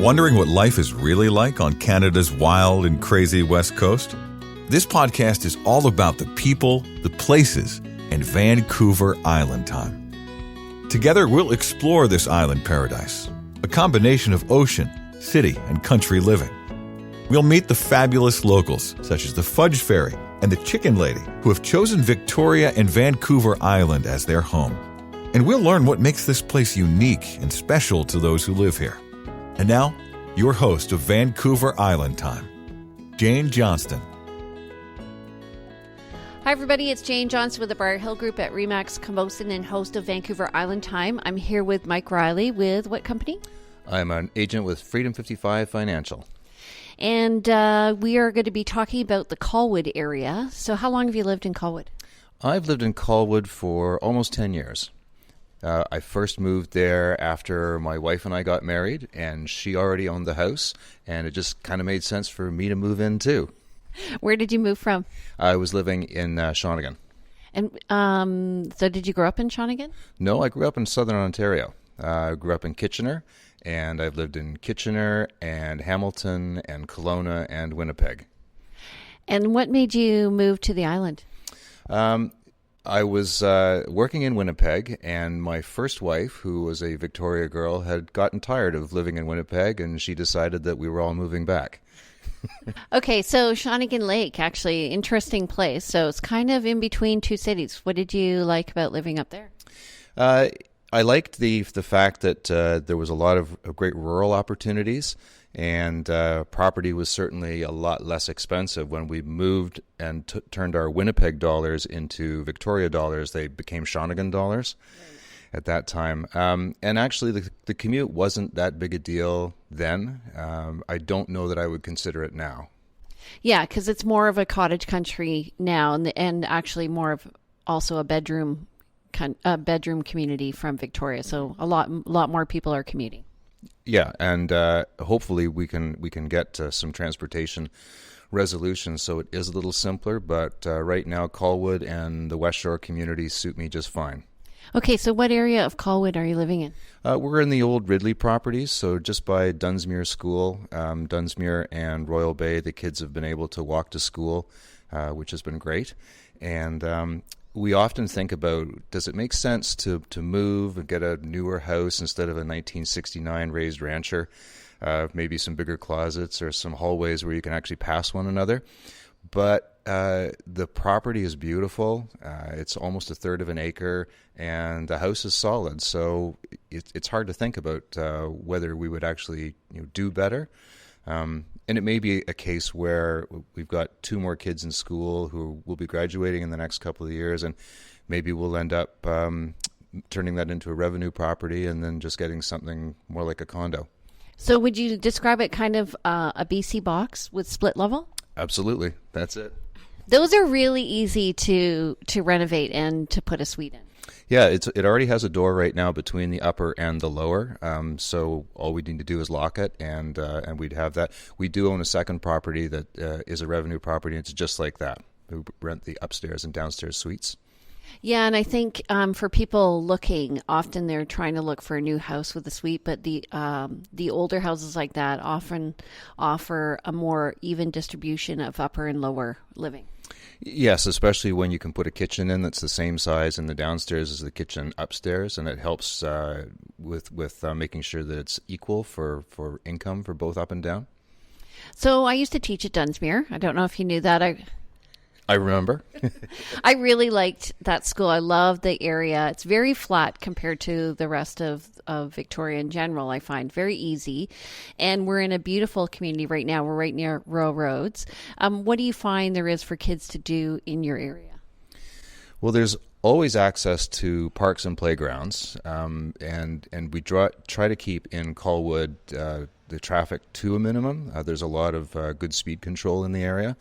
Wondering what life is really like on Canada's wild and crazy West Coast? This podcast is all about the people, the places, and Vancouver Island time. Together, we'll explore this island paradise, a combination of ocean, city, and country living. We'll meet the fabulous locals, such as the Fudge Fairy and the Chicken Lady, who have chosen Victoria and Vancouver Island as their home. And we'll learn what makes this place unique and special to those who live here. And now, your host of Vancouver Island Time, Jane Johnston. Hi everybody, it's Jane Johnston with the Briar Hill Group at Remax Camosun and host of Vancouver Island Time. I'm here with Mike Reilly with what company? I'm an agent with Freedom 55 Financial. And we are going to be talking about the Colwood area. So how long have you lived in Colwood? I've lived in Colwood for almost 10 years. I first moved there after my wife and I got married, and she already owned the house, and it just kind of made sense for me to move in too. Where did you move from? I was living in Shawnigan. And so did you grow up in Shawnigan? No, I grew up in Southern Ontario. I grew up in Kitchener, and I've lived in Kitchener and Hamilton and Kelowna and Winnipeg. And what made you move to the island? I was working in Winnipeg, and my first wife, who was a Victoria girl, had gotten tired of living in Winnipeg, and she decided that we were all moving back. Okay, so Shawnigan Lake, actually, interesting place. So it's kind of in between two cities. What did you like about living up there? I liked the fact that there was a lot of great rural opportunities, and property was certainly a lot less expensive. When we moved and turned our Winnipeg dollars into Victoria dollars, they became Shawnigan dollars at that time. And actually, the commute wasn't that big a deal then. I don't know that I would consider it now. Yeah, because it's more of a cottage country now, and actually more of also a bedroom community from Victoria. So a lot more people are commuting. Yeah, and hopefully we can get some transportation resolution so it is a little simpler. But right now, Colwood and the Westshore community suit me just fine. Okay, so what area of Colwood are you living in? We're in the old Ridley properties, so just by Dunsmuir School. Dunsmuir and Royal Bay, the kids have been able to walk to school, which has been great. And we often think about, does it make sense to move and get a newer house instead of a 1969 raised rancher, maybe some bigger closets or some hallways where you can actually pass one another? But the property is beautiful. It's almost a third of an acre, and the house is solid. So it's hard to think about whether we would actually do better. And it may be a case where we've got two more kids in school who will be graduating in the next couple of years, and maybe we'll end up turning that into a revenue property and then just getting something more like a condo. So would you describe it kind of a BC box with split level? Absolutely. That's it. Those are really easy to renovate and to put a suite in. Yeah, it already has a door right now between the upper and the lower. So all we need to do is lock it, and we'd have that. We do own a second property that is a revenue property. It's just like that. We rent the upstairs and downstairs suites. Yeah, and I think for people looking, often they're trying to look for a new house with a suite, but the older houses like that often offer a more even distribution of upper and lower living. Yes, especially when you can put a kitchen in that's the same size in the downstairs as the kitchen upstairs, and it helps with making sure that it's equal for income for both up and down. So I used to teach at Dunsmuir. I don't know if you knew that. I remember. I really liked that school. I love the area. It's very flat compared to the rest of Victoria in general, I find. Very easy. And we're in a beautiful community right now. We're right near rural roads. What do you find there is for kids to do in your area? Well, there's always access to parks and playgrounds. And we try to keep in Colwood the traffic to a minimum. There's a lot of good speed control in the area.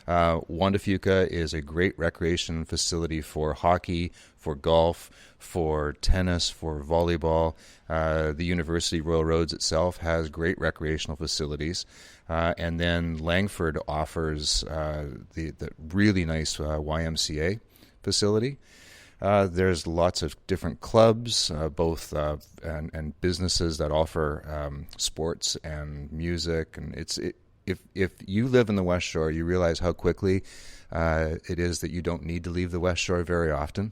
Wandafuka is a great recreation facility for hockey, for golf, for tennis, for volleyball. The University Royal Roads itself has great recreational facilities. And then Langford offers the really nice YMCA facility. There's lots of different clubs, both and businesses that offer sports and music, and if you live in the West Shore, you realize how quickly it is that you don't need to leave the West Shore very often.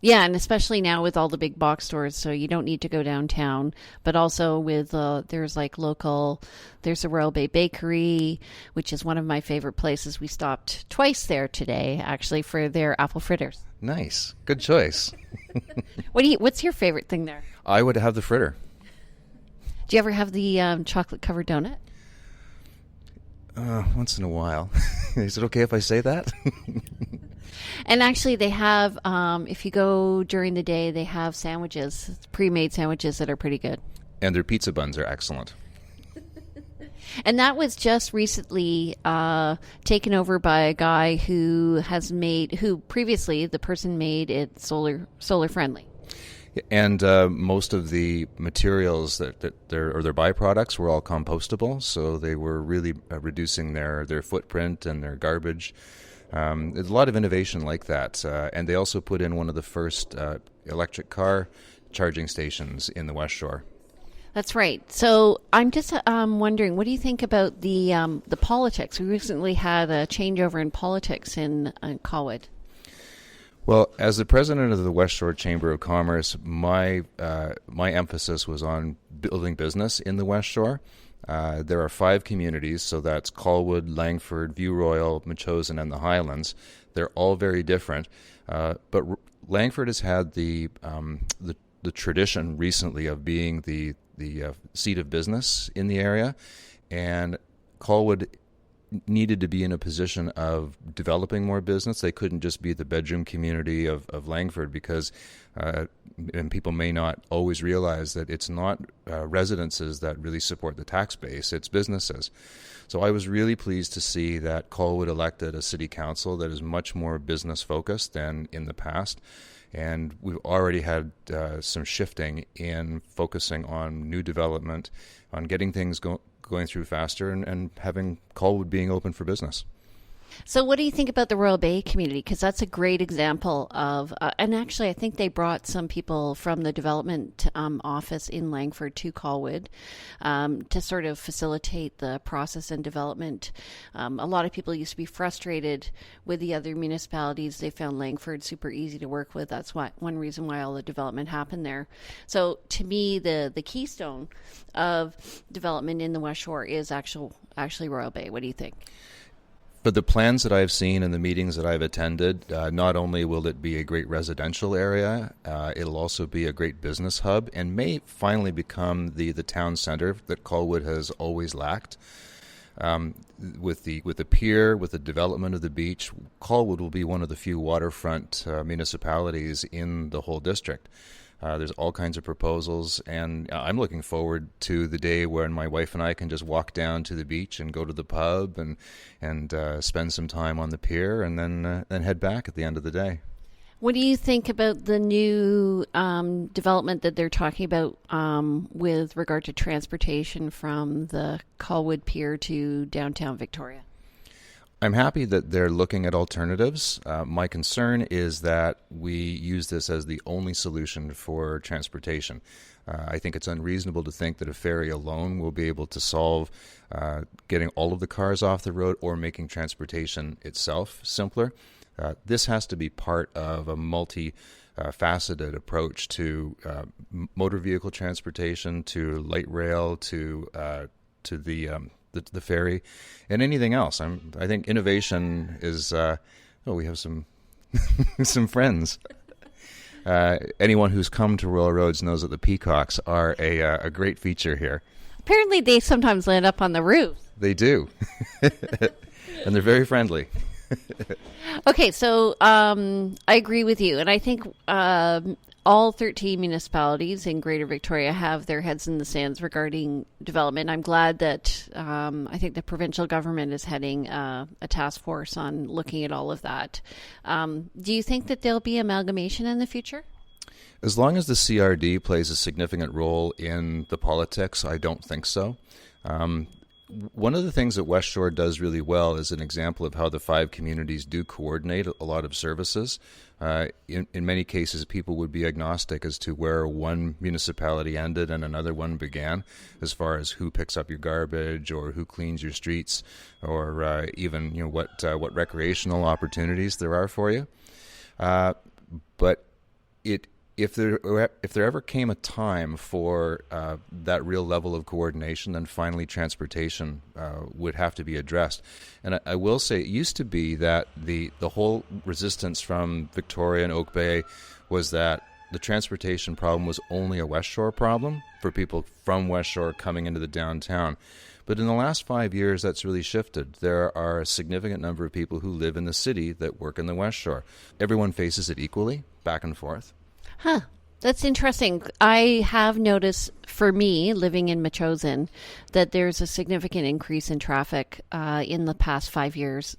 Yeah, and especially now with all the big box stores, so you don't need to go downtown. But also with there's the Royal Bay Bakery, which is one of my favorite places. We stopped twice there today, actually, for their apple fritters. Nice, good choice. What's your favorite thing there? I would have the fritter. Do you ever have the chocolate covered donut? Once in a while. Is it okay if I say that? And actually, they have, if you go during the day, they have sandwiches, pre-made sandwiches that are pretty good. And their pizza buns are excellent. And that was just recently taken over by a guy who previously the person made it solar friendly. And most of the materials that their byproducts were all compostable, so they were really reducing their footprint and their garbage. There's a lot of innovation like that, and they also put in one of the first electric car charging stations in the West Shore. That's right. So I'm just wondering, what do you think about the politics? We recently had a changeover in politics in Colwood. Well, as the president of the Westshore Chamber of Commerce, my emphasis was on building business in the West Shore. There are 5 communities, so that's Colwood, Langford, View Royal, Metchosin, and the Highlands. They're all very different, but Langford has had the tradition recently of being the seat of business in the area, and Colwood needed to be in a position of developing more business. They couldn't just be the bedroom community of Langford because, and people may not always realize that it's not residences that really support the tax base, it's businesses. So I was really pleased to see that Colwood elected a city council that is much more business focused than in the past. And we've already had some shifting in focusing on new development, on getting things going through faster, and having Colwood being open for business. So what do you think about the Royal Bay community? Because that's a great example of, and actually I think they brought some people from the development office in Langford to Colwood to sort of facilitate the process and development. A lot of people used to be frustrated with the other municipalities. They found Langford super easy to work with. That's one reason why all the development happened there. So to me, the keystone of development in the West Shore is actually Royal Bay. What do you think? But the plans that I've seen and the meetings that I've attended, not only will it be a great residential area, it'll also be a great business hub and may finally become the town center that Colwood has always lacked. With the pier, with the development of the beach, Colwood will be one of the few waterfront municipalities in the whole district. There's all kinds of proposals, and I'm looking forward to the day when my wife and I can just walk down to the beach and go to the pub and spend some time on the pier, and then head back at the end of the day. What do you think about the new development that they're talking about with regard to transportation from the Colwood Pier to downtown Victoria? I'm happy that they're looking at alternatives. My concern is that we use this as the only solution for transportation. I think it's unreasonable to think that a ferry alone will be able to solve getting all of the cars off the road or making transportation itself simpler. This has to be part of a multi-faceted approach to motor vehicle transportation, to light rail, to the ferry, and anything else. I think innovation is. We have some some friends. Anyone who's come to Royal Roads knows that the peacocks are a great feature here. Apparently, they sometimes land up on the roof. They do, and they're very friendly. Okay, so I agree with you, and I think all 13 municipalities in Greater Victoria have their heads in the sands regarding development. I'm glad that I think the provincial government is heading a task force on looking at all of that. Do you think that there'll be amalgamation in the future? As long as the CRD plays a significant role in the politics, I don't think so. One of the things that Westshore does really well is an example of how the 5 communities do coordinate a lot of services. In many cases, people would be agnostic as to where one municipality ended and another one began, as far as who picks up your garbage or who cleans your streets, or even what recreational opportunities there are for you. But if there ever came a time for that real level of coordination, then finally transportation would have to be addressed. And I will say, it used to be that the whole resistance from Victoria and Oak Bay was that the transportation problem was only a Westshore problem for people from Westshore coming into the downtown. But in the last 5 years, that's really shifted. There are a significant number of people who live in the city that work in the Westshore. Everyone faces it equally, back and forth. Huh. That's interesting. I have noticed, for me, living in Metchosin, that there's a significant increase in traffic in the past 5 years.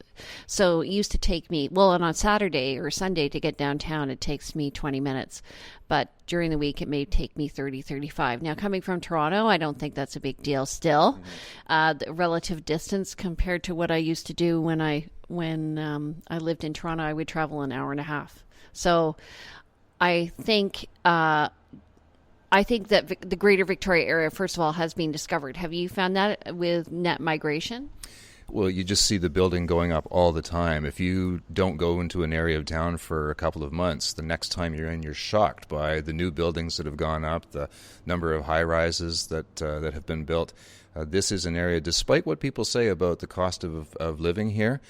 So it used to take me, and on Saturday or Sunday to get downtown, it takes me 20 minutes. But during the week, it may take me 30, 35. Now, coming from Toronto, I don't think that's a big deal still. The relative distance compared to what I used to do when I lived in Toronto, I would travel an hour and a half. So I think that the Greater Victoria area, first of all, has been discovered. Have you found that with net migration? Well, you just see the building going up all the time. If you don't go into an area of town for a couple of months, the next time you're in, you're shocked by the new buildings that have gone up, the number of high-rises that have been built. This is an area, despite what people say about the cost of living here,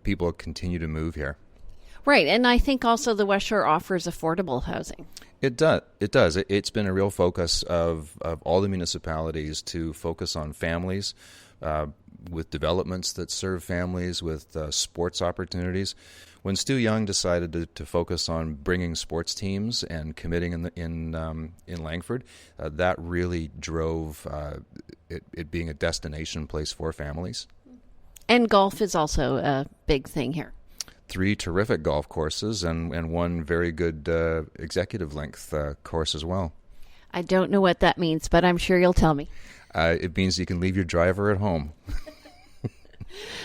people continue to move here. Right, and I think also the Westshore offers affordable housing. It does. It's been a real focus of all the municipalities to focus on families, with developments that serve families, with sports opportunities. When Stu Young decided to focus on bringing sports teams and committing in Langford, that really drove it being a destination place for families. And golf is also a big thing here. 3 terrific golf courses and one very good executive length course as well. I don't know what that means, but I'm sure you'll tell me. It means you can leave your driver at home.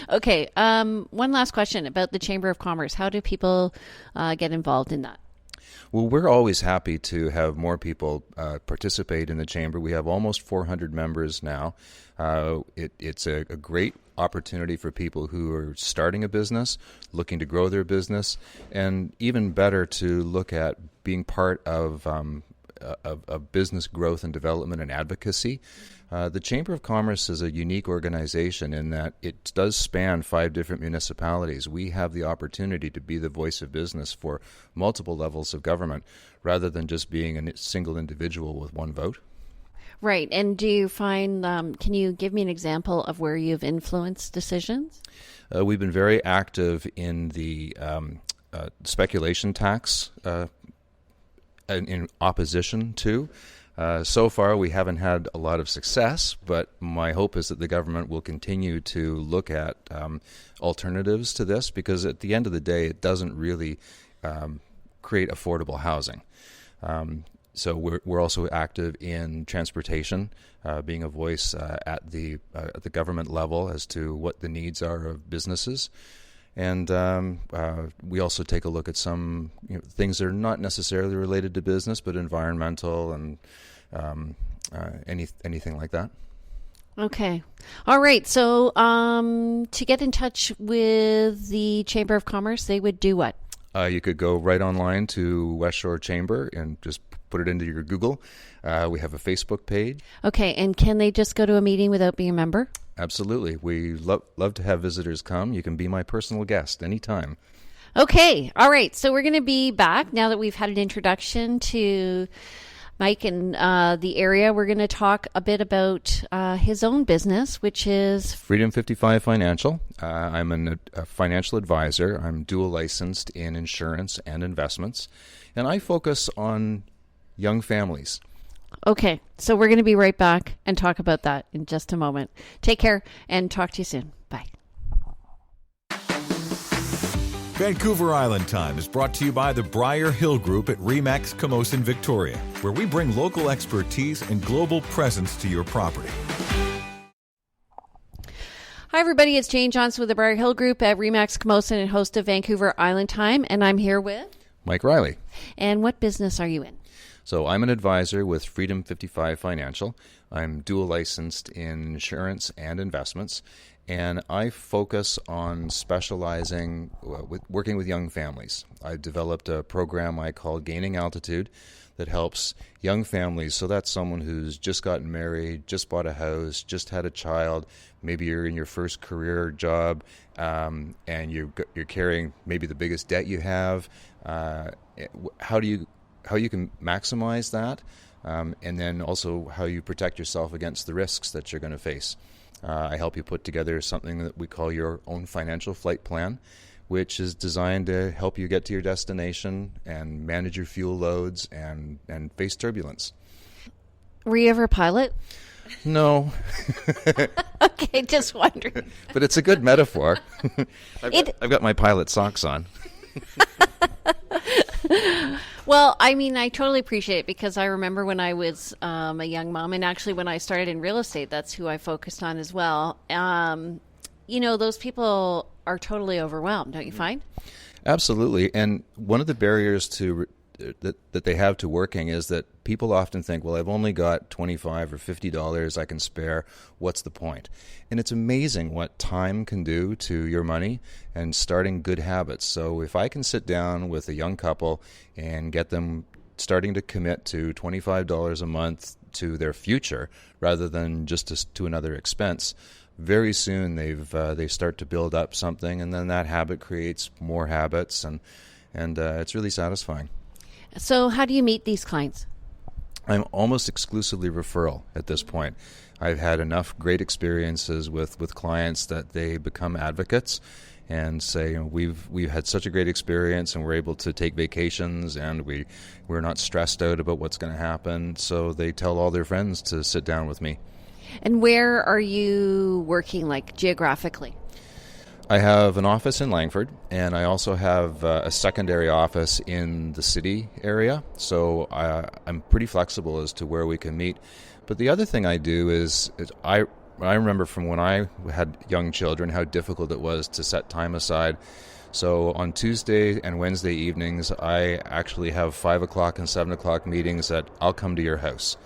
Okay, one last question about the Chamber of Commerce. How do people get involved in that? Well, we're always happy to have more people participate in the Chamber. We have almost 400 members now. It's a great opportunity for people who are starting a business, looking to grow their business, and even better to look at being part of business growth and development and advocacy. The Chamber of Commerce is a unique organization in that it does span 5 different municipalities. We have the opportunity to be the voice of business for multiple levels of government rather than just being a single individual with one vote. Right. And do you find, can you give me an example of where you've influenced decisions? We've been very active in the speculation tax in opposition to. So far, we haven't had a lot of success, but my hope is that the government will continue to look at alternatives to this, because at the end of the day, it doesn't really create affordable housing. So we're also active in transportation, being a voice at the government level as to what the needs are of businesses. And we also take a look at some things that are not necessarily related to business, but environmental and anything like that. Okay. All right. So to get in touch with the Chamber of Commerce, they would do what? You could go right online to Westshore Chamber and just put it into your Google. We have a Facebook page. Okay. And can they just go to a meeting without being a member? Absolutely. We love to have visitors come. You can be my personal guest anytime. Okay. All right. So we're going to be back now that we've had an introduction to Mike and the area. We're going to talk a bit about his own business, which is Freedom 55 Financial. I'm a financial advisor. I'm dual licensed in insurance and investments, and I focus on young families. Okay, so we're going to be right back and talk about that in just a moment. Take care and talk to you soon. Bye. Vancouver Island Time is brought to you by the Briar Hill Group at RE/MAX Camosun Victoria, where we bring local expertise and global presence to your property. Hi, everybody. It's Jane Johnson with the Briar Hill Group at Remax Camosun and host of Vancouver Island Time. And I'm here with Mike Reilly. And what business are you in? So I'm an advisor with Freedom 55 Financial. I'm dual licensed in insurance and investments, and I focus on specializing with working with young families. I developed a program I call Gaining Altitude that helps young families. So that's someone who's just gotten married, just bought a house, just had a child. Maybe you're in your first career job, and you're carrying maybe the biggest debt you have. How you can maximize that, and then also how you protect yourself against the risks that you're going to face. I help you put together something that we call your own financial flight plan, which is designed to help you get to your destination and manage your fuel loads and face turbulence. Were you ever a pilot? No. Okay, just wondering. But it's a good metaphor. I've got my pilot socks on. Well, I mean, I totally appreciate it because I remember when I was a young mom, and actually when I started in real estate, that's who I focused on as well. Those people are totally overwhelmed, don't you find? Absolutely. And one of the barriers that they have to working is that people often think, well, I've only got $25 or $50 I can spare. What's the point? And it's amazing what time can do to your money and starting good habits. So if I can sit down with a young couple and get them starting to commit to $25 a month to their future rather than just to another expense, very soon they start to build up something, and then that habit creates more habits, and it's really satisfying. So how do you meet these clients? I'm almost exclusively referral at this point. I've had enough great experiences with clients that they become advocates and say, we've had such a great experience and we're able to take vacations and we're not stressed out about what's going to happen. So they tell all their friends to sit down with me. And where are you working, like geographically? I have an office in Langford, and I also have a secondary office in the city area, so I'm pretty flexible as to where we can meet. But the other thing I do is I remember from when I had young children how difficult it was to set time aside. So on Tuesday and Wednesday evenings, I actually have 5 o'clock and 7 o'clock meetings that I'll come to your house.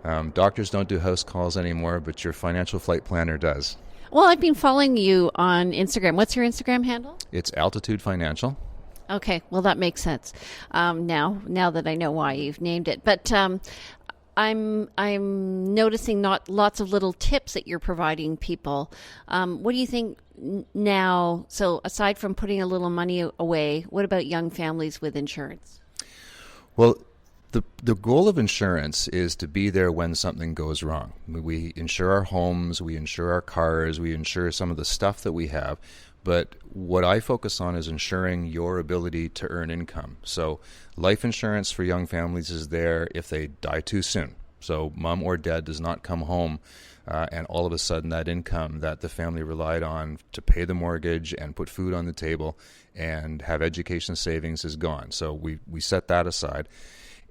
Doctors don't do house calls anymore, but your financial flight planner does. Well, I've been following you on Instagram. What's your Instagram handle? It's Altitude Financial. Okay, well, that makes sense now that I know why you've named it. But I'm noticing not lots of little tips that you're providing people. What do you think now? So aside from putting a little money away, what about young families with insurance? Well, the goal of insurance is to be there when something goes wrong. We insure our homes, we insure our cars, we insure some of the stuff that we have. But what I focus on is ensuring your ability to earn income. So life insurance for young families is there if they die too soon. So mom or dad does not come home and all of a sudden that income that the family relied on to pay the mortgage and put food on the table and have education savings is gone. So we set that aside.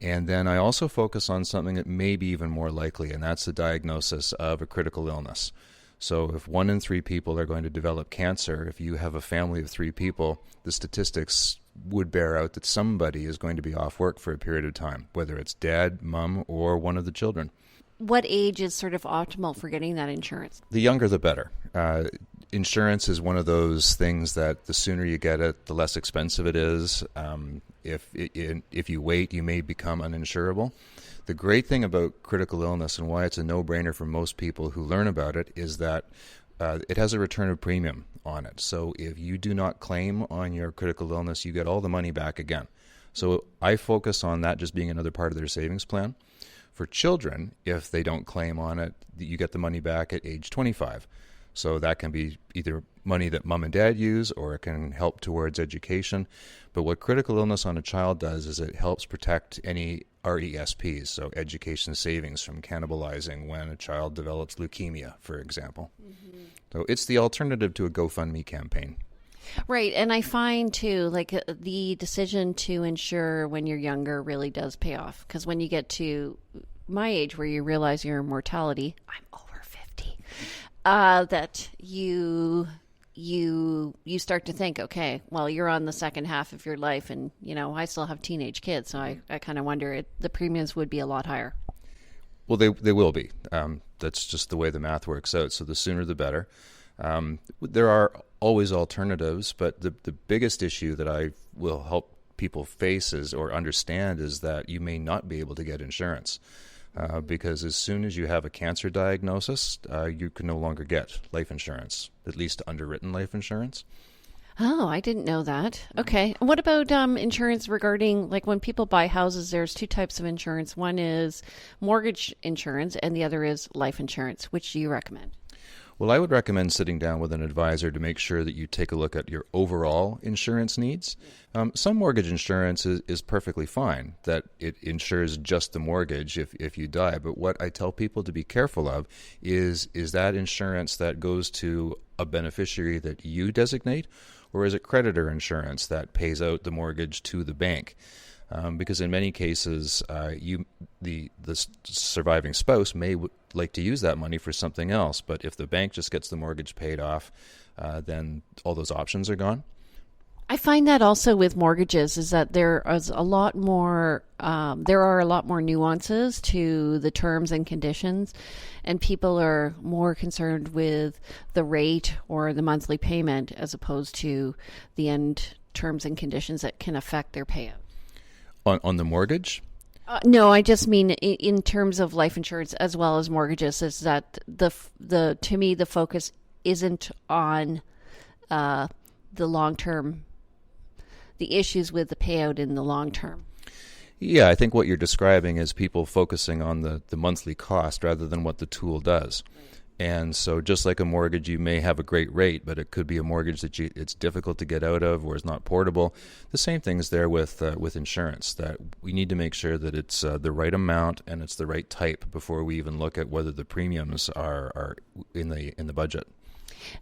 And then I also focus on something that may be even more likely, and that's the diagnosis of a critical illness. So if 1 in 3 people are going to develop cancer, if you have a family of 3 people, the statistics would bear out that somebody is going to be off work for a period of time, whether it's dad, mom, or one of the children. What age is sort of optimal for getting that insurance? The younger, the better. Insurance is one of those things that the sooner you get it, the less expensive it is. If you wait, you may become uninsurable. The great thing about critical illness and why it's a no-brainer for most people who learn about it is that it has a return of premium on it. So if you do not claim on your critical illness, you get all the money back again. So I focus on that just being another part of their savings plan. For children, if they don't claim on it, you get the money back at age 25. So that can be either money that mom and dad use, or it can help towards education. But what critical illness on a child does is it helps protect any RESPs, so education savings, from cannibalizing when a child develops leukemia, for example. Mm-hmm. So it's the alternative to a GoFundMe campaign. Right. And I find, too, like the decision to insure when you're younger really does pay off. Because when you get to my age where you realize your mortality, I'm over 50, that you start to think, okay, well, you're on the second half of your life, and I still have teenage kids, so I kind of wonder the premiums would be a lot higher. Well, they will be. That's just the way the math works out. So the sooner the better. There are always alternatives, but the biggest issue that I will help people face or understand is that you may not be able to get insurance. Because as soon as you have a cancer diagnosis, you can no longer get life insurance, at least underwritten life insurance. Oh, I didn't know that. Okay. And what about insurance regarding, like, when people buy houses, there's two types of insurance. One is mortgage insurance and the other is life insurance. Which do you recommend? Well, I would recommend sitting down with an advisor to make sure that you take a look at your overall insurance needs. Some mortgage insurance is perfectly fine, that it insures just the mortgage if you die. But what I tell people to be careful of is that insurance that goes to a beneficiary that you designate, or is it creditor insurance that pays out the mortgage to the bank? Because in many cases, the surviving spouse may like to use that money for something else. But if the bank just gets the mortgage paid off, then all those options are gone. I find that also with mortgages is that there are a lot more nuances to the terms and conditions, and people are more concerned with the rate or the monthly payment as opposed to the end terms and conditions that can affect their payout. On the mortgage? No, I just mean in terms of life insurance as well as mortgages, is that to me the focus isn't on the long term, the issues with the payout in the long term. Yeah, I think what you're describing is people focusing on the monthly cost rather than what the tool does. And so just like a mortgage, you may have a great rate, but it could be a mortgage that it's difficult to get out of or is not portable. The same thing is there with insurance, that we need to make sure that it's the right amount and it's the right type before we even look at whether the premiums are in the budget.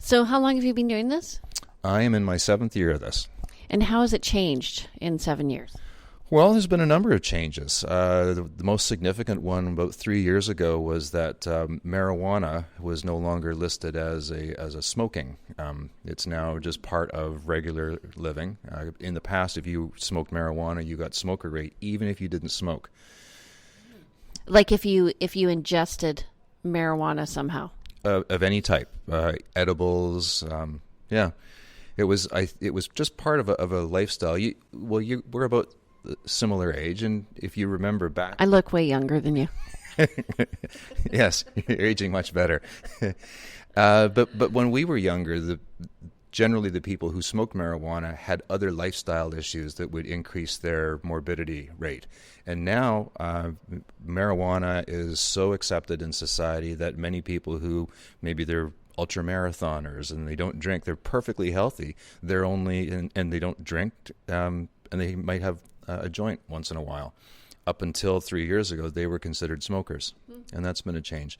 So how long have you been doing this? I am in my 7th year of this. And how has it changed in 7 years? Well, there's been a number of changes. The most significant one about 3 years ago was that marijuana was no longer listed as a smoking. It's now just part of regular living. In the past, if you smoked marijuana, you got smoker rate, even if you didn't smoke. Like if you ingested marijuana somehow? Of any type, edibles. Yeah, it was just part of a lifestyle. We're about similar age, and if you remember back, I look way younger than you. Yes, you're aging much better. But when we were younger, generally the people who smoked marijuana had other lifestyle issues that would increase their morbidity rate. And now marijuana is so accepted in society that many people who maybe they're ultra marathoners and they don't drink, they're perfectly healthy. They're only and they don't drink, and they might have a joint once in a while. Up until 3 years ago, they were considered smokers, and that's been a change.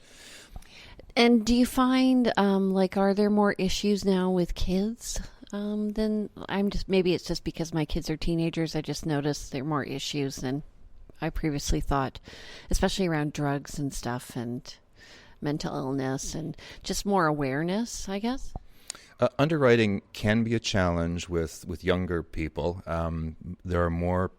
And do you find, are there more issues now with kids than maybe it's just because my kids are teenagers, I just noticed there are more issues than I previously thought, especially around drugs and stuff and mental illness and just more awareness, I guess? Underwriting can be a challenge with younger people. There are more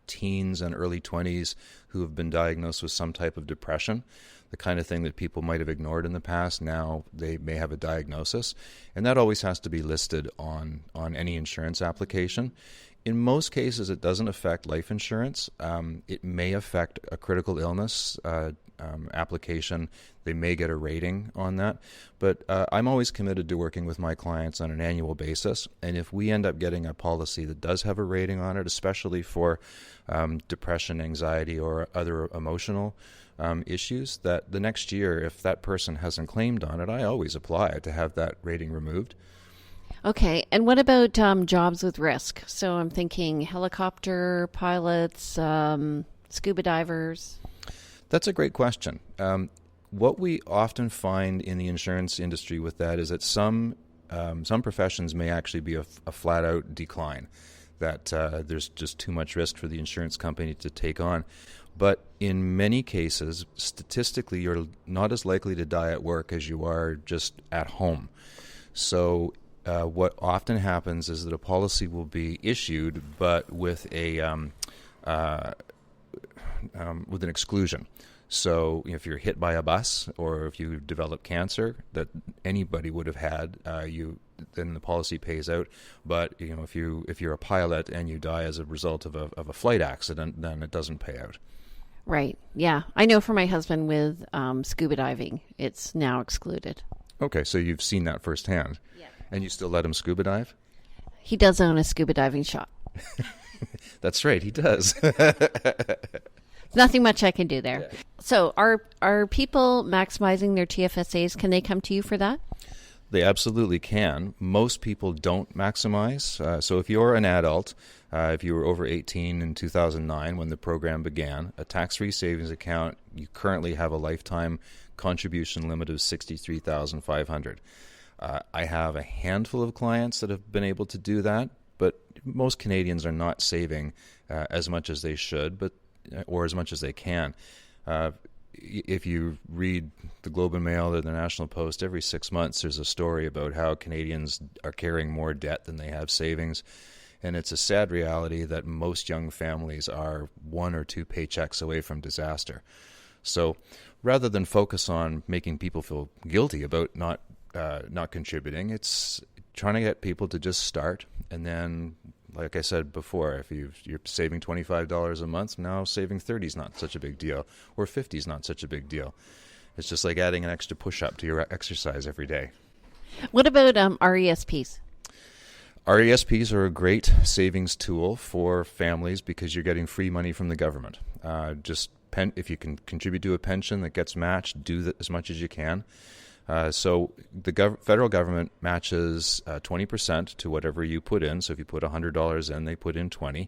teens and early 20s who have been diagnosed with some type of depression, the kind of thing that people might have ignored in the past. Now they may have a diagnosis, and that always has to be listed on any insurance application. In most cases, it doesn't affect life insurance. It may affect a critical illness application. They may get a rating on that. But I'm always committed to working with my clients on an annual basis. And if we end up getting a policy that does have a rating on it, especially for depression, anxiety, or other emotional issues, that the next year, if that person hasn't claimed on it, I always apply to have that rating removed. Okay, and what about jobs with risk? So I'm thinking helicopter pilots, scuba divers. That's a great question. What we often find in the insurance industry with that is that some professions may actually be a flat-out decline, that there's just too much risk for the insurance company to take on. But in many cases, statistically, you're not as likely to die at work as you are just at home. So what often happens is that a policy will be issued, but with with an exclusion. So if you're hit by a bus or if you develop cancer that anybody would have had, then the policy pays out. But if you're a pilot and you die as a result of a flight accident, then it doesn't pay out. Right. Yeah. I know for my husband with scuba diving, it's now excluded. Okay, so you've seen that firsthand. Yeah. And you still let him scuba dive? He does own a scuba diving shop. That's right, he does. Nothing much I can do there. Yeah. So are people maximizing their TFSAs? Can they come to you for that? They absolutely can. Most people don't maximize. So if you're an adult, if you were over 18 in 2009 when the program began, a tax-free savings account, you currently have a lifetime contribution limit of $63,500. I have a handful of clients that have been able to do that, but most Canadians are not saving as much as they should, or as much as they can. If you read the Globe and Mail or the National Post, every 6 months there's a story about how Canadians are carrying more debt than they have savings. And it's a sad reality that most young families are 1 or 2 paychecks away from disaster. So rather than focus on making people feel guilty about not contributing, it's trying to get people to just start. And then, like I said before, if you're saving $25 a month, now saving $30 is not such a big deal, or $50 is not such a big deal. It's just like adding an extra push-up to your exercise every day. What about RESPs? RESPs are a great savings tool for families because you're getting free money from the government. If you can contribute to a pension that gets matched, do that as much as you can. So the federal government matches 20% to whatever you put in. So if you put $100 in, they put in $20.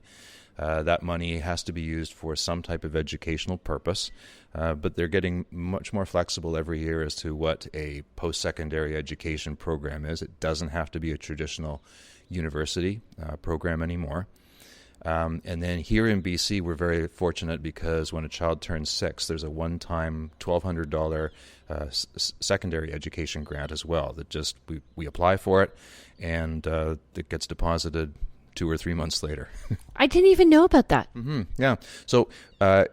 That money has to be used for some type of educational purpose, but they're getting much more flexible every year as to what a post-secondary education program is. It doesn't have to be a traditional university program anymore. And then here in BC, we're very fortunate because when a child turns 6, there's a one-time $1,200 secondary education grant as well. That just we apply for it, and it gets deposited 2 or 3 months later. I didn't even know about that. Mm-hmm. Yeah. So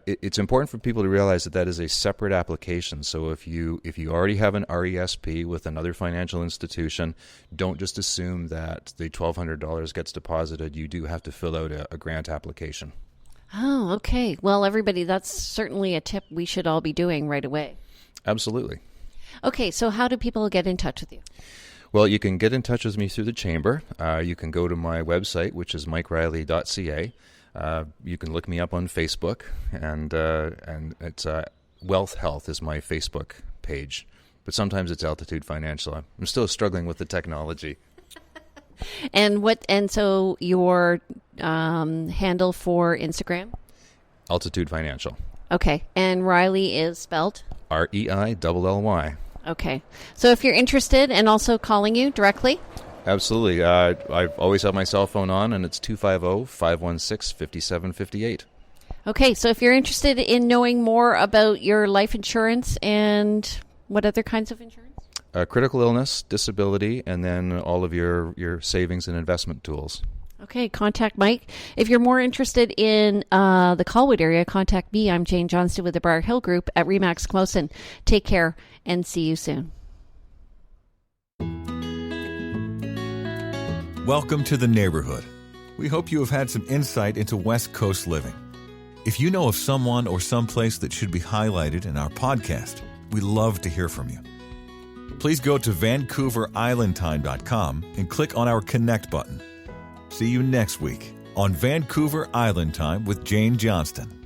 it's important for people to realize that is a separate application. So if you already have an RESP with another financial institution, don't just assume that the $1,200 gets deposited. You do have to fill out a grant application. Oh, okay. Well, everybody, that's certainly a tip we should all be doing right away. Absolutely. Okay, so how do people get in touch with you? Well, you can get in touch with me through the Chamber. You can go to my website, which is mikereilly.ca. You can look me up on Facebook, and it's Wealth Health is my Facebook page. But sometimes it's Altitude Financial. I'm still struggling with the technology. And so your handle for Instagram? Altitude Financial. Okay, and Reilly is spelled? REILLY. Okay. So if you're interested and also calling you directly? Absolutely. I always have my cell phone on, and it's 250-516-5758. Okay. So if you're interested in knowing more about your life insurance and what other kinds of insurance? Critical illness, disability, and then all of your savings and investment tools. Okay, contact Mike. If you're more interested in the Colwood area, contact me. I'm Jane Johnston with the Briar Hill Group at Remax Camosun. Take care and see you soon. Welcome to the neighborhood. We hope you have had some insight into West Coast living. If you know of someone or someplace that should be highlighted in our podcast, we love to hear from you. Please go to VancouverIslandTime.com and click on our Connect button. See you next week on Vancouver Island Time with Jane Johnston.